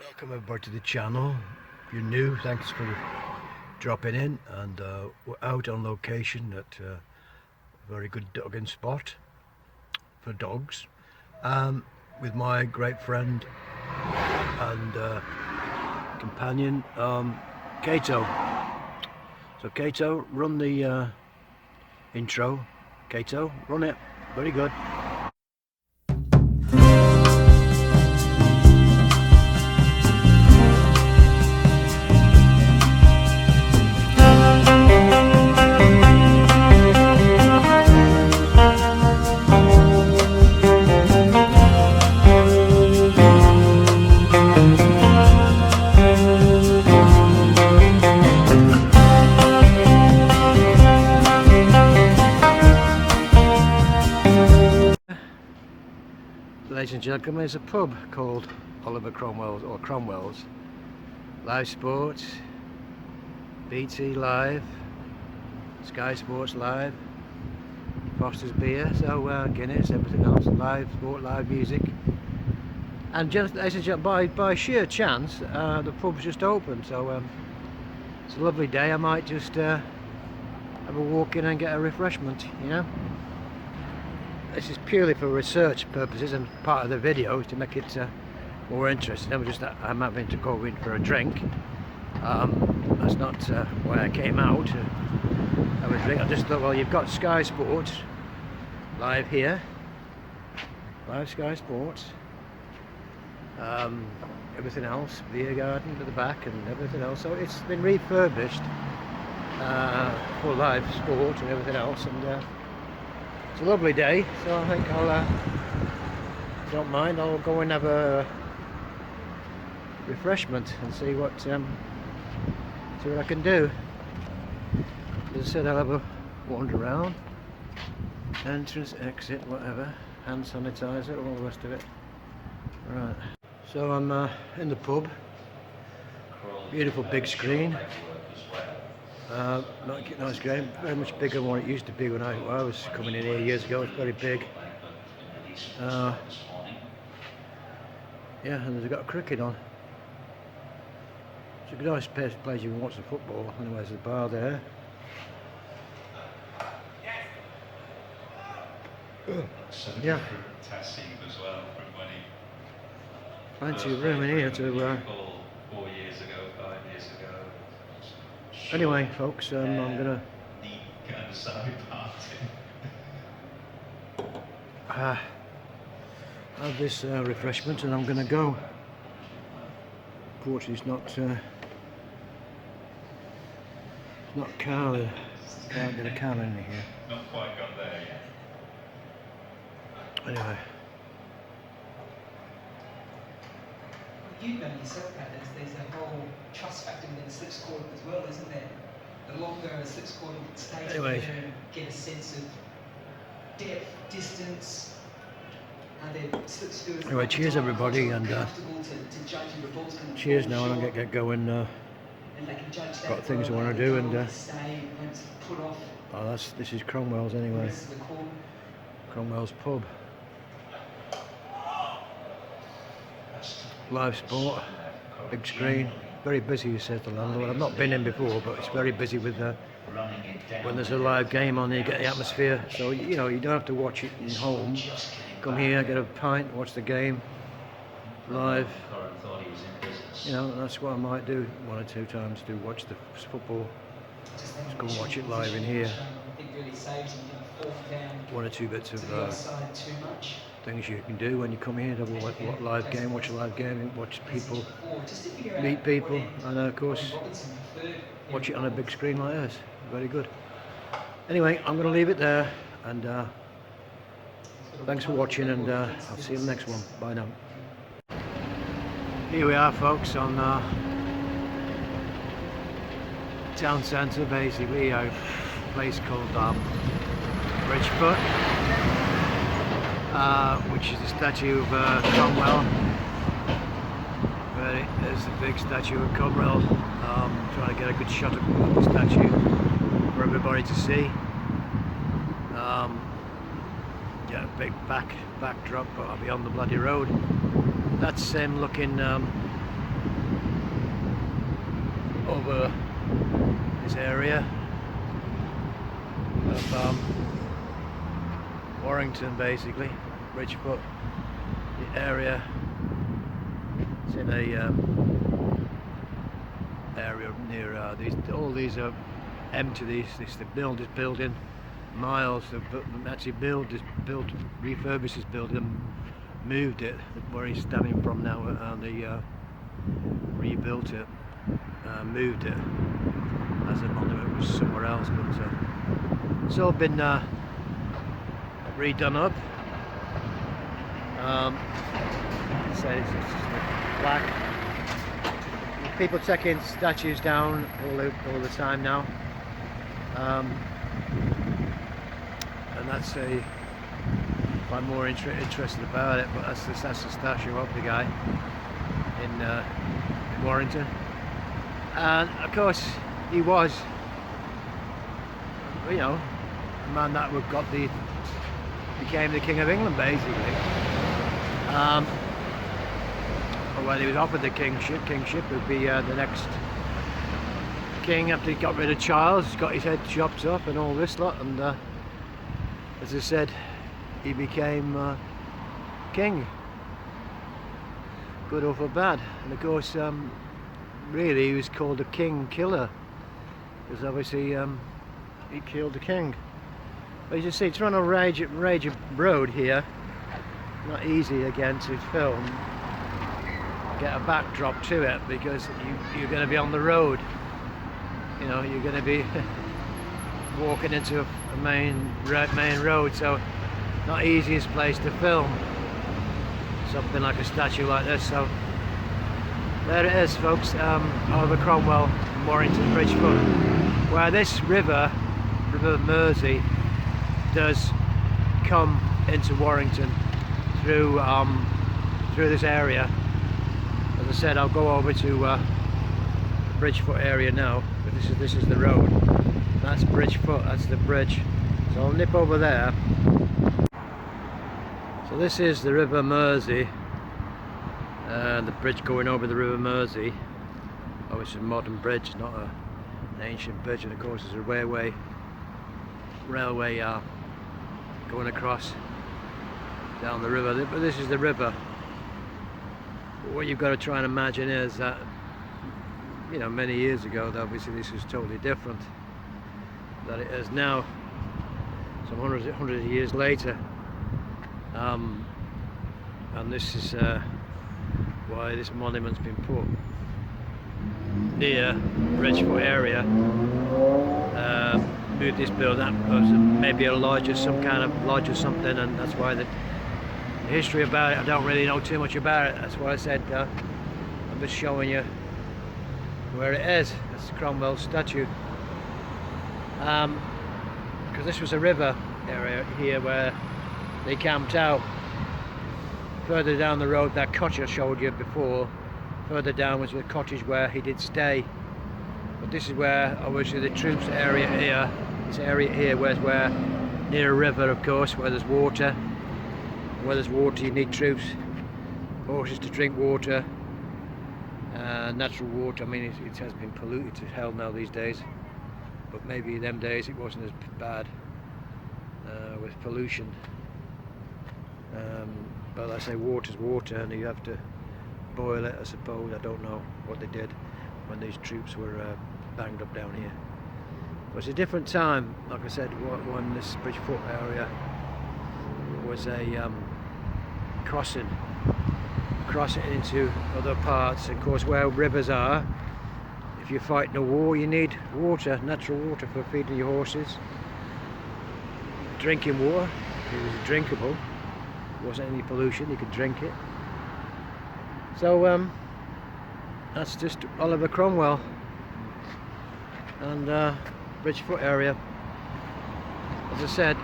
Welcome everybody to the channel. If you're new, thanks for dropping in, and we're out on location at a very good dogging spot for dogs with my great friend and companion Kato. So Kato, run the intro. Kato, run it. Very good. Ladies and gentlemen, there's a pub called Oliver Cromwell's or Cromwells. Live Sports, BT Live, Sky Sports Live, Foster's Beer, so Guinness, everything else, live sport, live music. And ladies and gentlemen, by sheer chance, the pub's just opened, so it's a lovely day. I might just have a walk in and get a refreshment, you know. This is purely for research purposes, and part of the video is to make it more interesting. I'm having to go in for a drink. That's not why I came out to have a drink. I just thought, well, you've got Sky Sports live here, live Sky Sports, everything else, beer garden at the back and everything else. So it's been refurbished for live sport and everything else, and it's a lovely day, so I think I'll, if you don't mind, I'll go and have a refreshment and see what I can do. As I said, I'll have a wander around, entrance, exit, whatever, hand sanitizer, all the rest of it. Right, so I'm in the pub, beautiful big screen. Nice game, very much bigger than what it used to be when I was coming in here years ago. It's very big. Yeah, and they've got a cricket on. It's a nice place you can watch the football. Anyway, there's a bar there. Yeah. Plenty of room in here to 4 years ago, 5 years ago. Anyway, folks, I'm gonna have this refreshment, and I'm gonna go. Unfortunately, it's not Carla. Can't get a Carla in here. Not quite got there yet. Anyway. You know yourself, Pat, there's a whole trust factor within the slip scoring as well, isn't there? The longer a slip scoring stays, anyway, you get a sense of depth, distance, and then slip scoring. Anyway, cheers everybody, and cheers now, and I'll get going. Got things I want to do, and this is Cromwell's anyway. Cromwell's pub. Live sport, big screen, very busy, says the landlord. I've not been in before, but it's very busy with when there's a live game on, you get the atmosphere. So you know, you don't have to watch it at home. Come here, get a pint, watch the game live. You know, that's what I might do 1 or 2 times, to watch the football. Just go and watch it live in here. 1 or 2 bits of things you can do when you come here to watch a live game, watch people, meet people, and of course watch it on a big screen like this. Very good. Anyway, I'm going to leave it there, and thanks for watching, and I'll see you in the next one. Bye now. Here we are, folks, on town centre, basically, a place called Bridgefoot, which is the statue of Cromwell. There's the big statue of Cromwell. Trying to get a good shot of the statue for everybody to see. Yeah, big backdrop beyond the bloody road. That same looking over this area of Warrington, basically. Bridgefoot, the area. It's in a area near all these are empty. They build this building miles. They actually refurbished this building, moved it where he's standing from now, and they rebuilt it, moved it as a monument was somewhere else, but it's all been redone up. It's black. People taking statues down all the time now, and that's if I'm more interested about it. But that's the statue of the guy in Warrington, and of course he was, you know, a man that became the King of England, basically. When he was offered the kingship would be the next king after he got rid of Charles. He's got his head chopped up and all this lot, and as I said, he became king, good or for bad. And of course, really he was called a king killer, because obviously he killed the king. But you see, it's on a range road here, not easy again to film, get a backdrop to it, because you're going to be on the road. You know, you're going to be walking into a main road, so not easiest place to film something like a statue like this. So there it is, folks, Oliver Cromwell, Warrington, Bridgefoot, where this river Mersey, does come into Warrington through this area. As I said, I'll go over to the Bridgefoot area now, but this is the road. That's Bridgefoot, that's the bridge. So I'll nip over there. So this is the River Mersey, the bridge going over the River Mersey. Obviously a modern bridge, not an ancient bridge, and of course there's a railway going across down the river. But this is the river. What you've got to try and imagine is that, you know, many years ago, obviously this was totally different than it is now, some hundreds of years later, and this is why this monument's been put near Bridgefoot area. Moved this building, that was maybe a lodge or some kind of lodge or something, and that's why the history about it, I don't really know too much about it. That's why I said I'm just showing you where it is. That's the Cromwell statue, because this was a river area here where they camped out. Further down the road, that cottage I showed you before, further down was the cottage where he did stay. But this is where obviously the troops area here, this area here where near a river, of course, where there's water. Where there's water you need troops, horses to drink water, natural water. I mean, it has been polluted to hell now these days, but maybe in them days it wasn't as bad with pollution. But I say water's water, and you have to boil it, I suppose. I don't know what they did when these troops were banged up down here. But it's a different time, like I said, when this Bridgefoot area was a crossing into other parts. Of course, where rivers are, if you're fighting a war, you need water, natural water, for feeding your horses. Drinking water, it was drinkable, there wasn't any pollution, you could drink it. So that's just Oliver Cromwell and Bridgefoot area. As I said,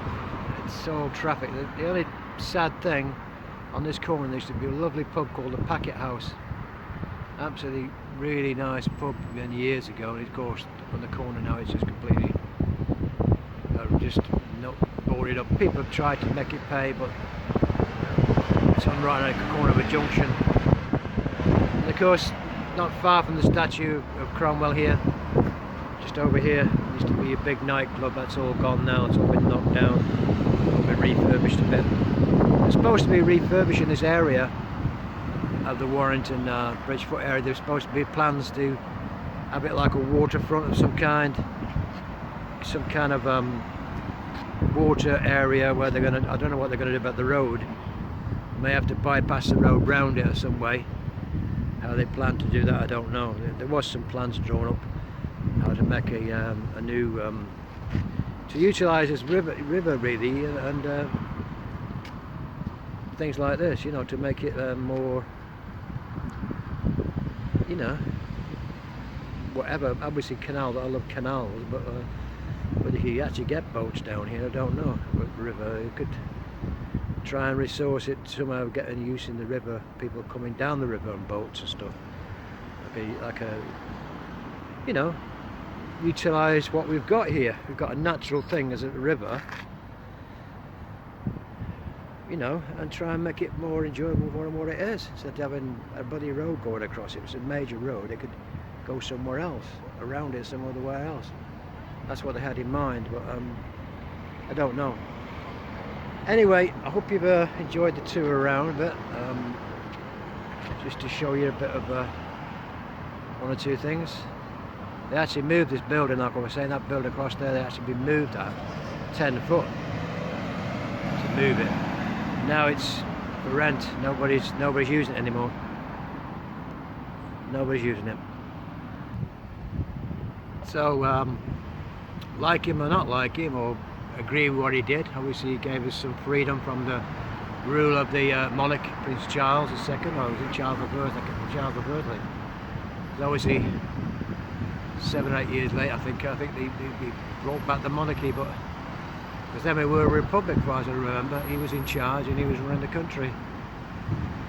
it's all traffic. The only sad thing, on this corner there used to be a lovely pub called the Packet House. Absolutely really nice pub many years ago, and of course on the corner now it's just completely just not boarded up. People have tried to make it pay, but it's on right at the corner of a junction. And of course not far from the statue of Cromwell here. Just over here used to be a big nightclub. That's all gone now. It's all been knocked down, all been refurbished a bit. They're supposed to be refurbishing this area of the Warrington Bridgefoot area. There's supposed to be plans to have it like a waterfront of some kind of water area where they're gonna, I don't know what they're gonna do about the road. They may have to bypass the road round it some way. How they plan to do that, I don't know. There was some plans drawn up how to make a new to utilise this river really, and things like this, you know, to make it more, you know, whatever. Obviously canal, I love canals, but if you actually get boats down here, I don't know. But river, you could try and resource it somehow, getting use in the river, people coming down the river on boats and stuff, like a you know, utilise what we've got here. We've got a natural thing as a river, you know, and try and make it more enjoyable than what it is. Instead of having a bloody road going across it, it's a major road, it could go somewhere else, around it some other way else. That's what they had in mind, but I don't know. Anyway, I hope you've enjoyed the tour around a bit, just to show you a bit of one or two things. They actually moved this building, like I was saying, that building across there, they actually been moved at 10 foot to move it. Now it's for rent. Nobody's using it anymore. Nobody's using it. So like him or not like him, or agree with what he did, obviously he gave us some freedom from the rule of the monarch, Prince Charles II, or was it Charles the First? I can't remember, Charles the First. It's obviously 7 or 8 years later, I think they brought back the monarchy, but because then we were a republic, as far as I remember. He was in charge and he was running the country.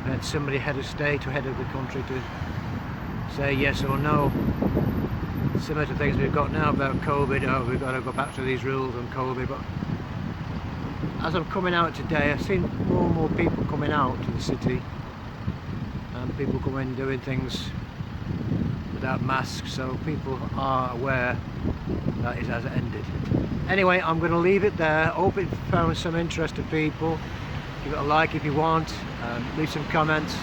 We had somebody head of state or head of the country to say yes or no. Similar to things we've got now about COVID. Oh, we've got to go back to these rules on COVID. But as I'm coming out today, I've seen more and more people coming out to the city, and people coming doing things without masks, so people are aware that it has ended. Anyway, I'm going to leave it there. Hope it found some interest to people. Give it a like if you want. Leave some comments.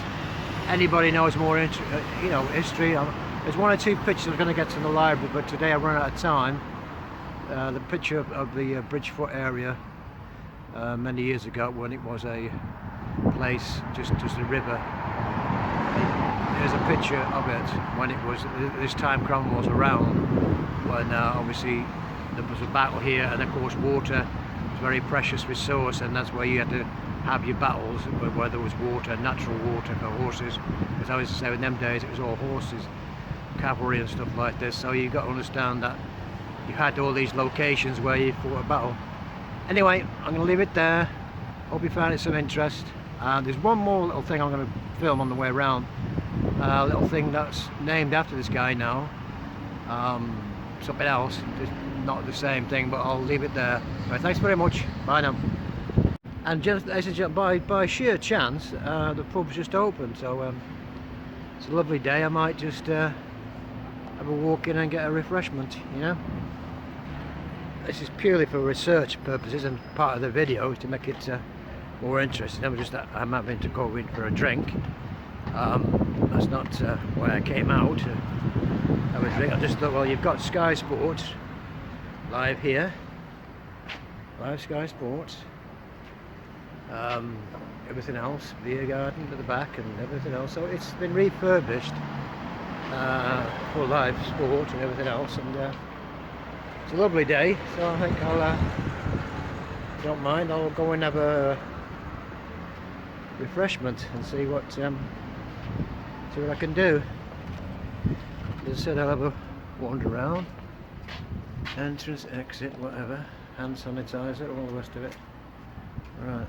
Anybody knows more, you know, history. There's one or two pictures I'm going to get to the library, but today I've run out of time. The picture of the Bridgefoot area many years ago, when it was a place just a river. There's a picture of it when it was, this time Cromwell was around, when obviously there was a battle here, and of course water was a very precious resource, and that's where you had to have your battles, where there was water, natural water for horses. Because I was to say, in them days it was all horses, cavalry and stuff like this, so you've got to understand that you had all these locations where you fought a battle. Anyway, I'm going to leave it there. Hope you found it some interest. There's one more little thing I'm going to film on the way around. A little thing that's named after this guy now. Something else, just not the same thing, but I'll leave it there. Right, thanks very much. Bye now. And just by sheer chance, the pub's just opened, so it's a lovely day. I might just have a walk in and get a refreshment, you know. This is purely for research purposes, and part of the video is to make it more interesting. I'm having to go in for a drink. That's not why I came out to have a drink. I just thought, well, you've got Sky Sports live here, live Sky Sports, everything else, beer garden at the back and everything else, so it's been refurbished for live sport and everything else, and it's a lovely day, so I think I'll don't mind, I'll go and have a refreshment and see what I can do. As I said, I'll have a wander around, entrance, exit, whatever, hand sanitizer, all the rest of it. Right.